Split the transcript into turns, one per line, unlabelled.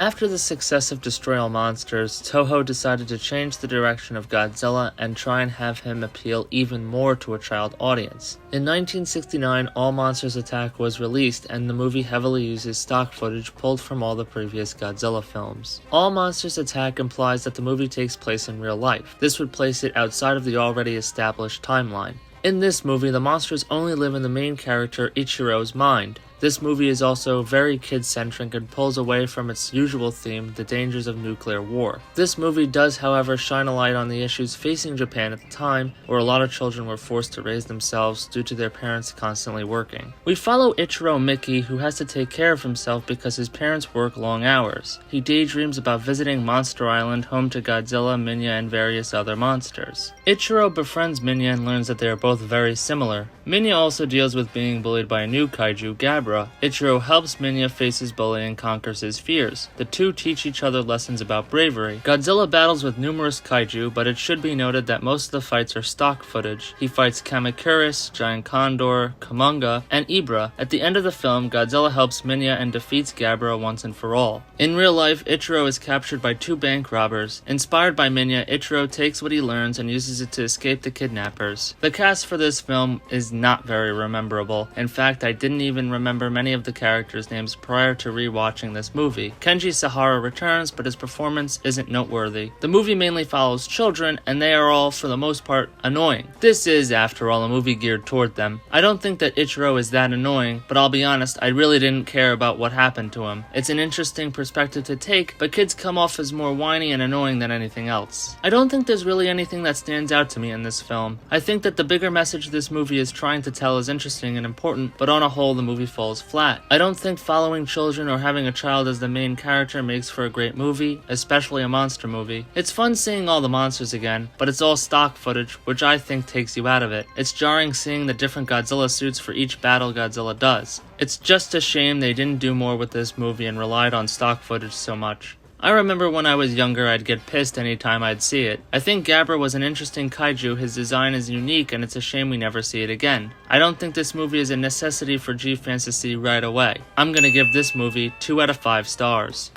After the success of Destroy All Monsters, Toho decided to change the direction of Godzilla and try and have him appeal even more to a child audience. In 1969, All Monsters Attack was released, and the movie heavily uses stock footage pulled from all the previous Godzilla films. All Monsters Attack implies that the movie takes place in real life. This would place it outside of the already established timeline. In this movie, the monsters only live in the main character Ichiro's mind. This movie is also very kid-centric and pulls away from its usual theme, the dangers of nuclear war. This movie does, however, shine a light on the issues facing Japan at the time, where a lot of children were forced to raise themselves due to their parents constantly working. We follow Ichiro Mickey, who has to take care of himself because his parents work long hours. He daydreams about visiting Monster Island, home to Godzilla, Minya, and various other monsters. Ichiro befriends Minya and learns that they are both very similar. Minya also deals with being bullied by a new kaiju, Gabra. Ichiro helps Minya face his bullying and conquers his fears. The two teach each other lessons about bravery. Godzilla battles with numerous kaiju, but it should be noted that most of the fights are stock footage. He fights Kamacuras, Giant Condor, Kumonga, and Ibra. At the end of the film, Godzilla helps Minya and defeats Gabra once and for all. In real life, Ichiro is captured by two bank robbers. Inspired by Minya, Ichiro takes what he learns and uses it to escape the kidnappers. The cast for this film is not very rememberable. In fact, I didn't even remember many of the characters' names prior to re-watching this movie. Kenji Sahara returns, but his performance isn't noteworthy. The movie mainly follows children, and they are all, for the most part, annoying. This is, after all, a movie geared toward them. I don't think that Ichiro is that annoying, but I'll be honest, I really didn't care about what happened to him. It's an interesting perspective to take, but kids come off as more whiny and annoying than anything else. I don't think there's really anything that stands out to me in this film. I think that the bigger message this movie is trying to tell is interesting and important, but on a whole, the movie falls flat. I don't think following children or having a child as the main character makes for a great movie, especially a monster movie. It's fun seeing all the monsters again, but it's all stock footage, which I think takes you out of it. It's jarring seeing the different Godzilla suits for each battle Godzilla does. It's just a shame they didn't do more with this movie and relied on stock footage so much. I remember when I was younger I'd get pissed anytime I'd see it. I think Gabra was an interesting kaiju, his design is unique, and it's a shame we never see it again. I don't think this movie is a necessity for G-fans to see right away. I'm gonna give this movie 2 out of 5 stars.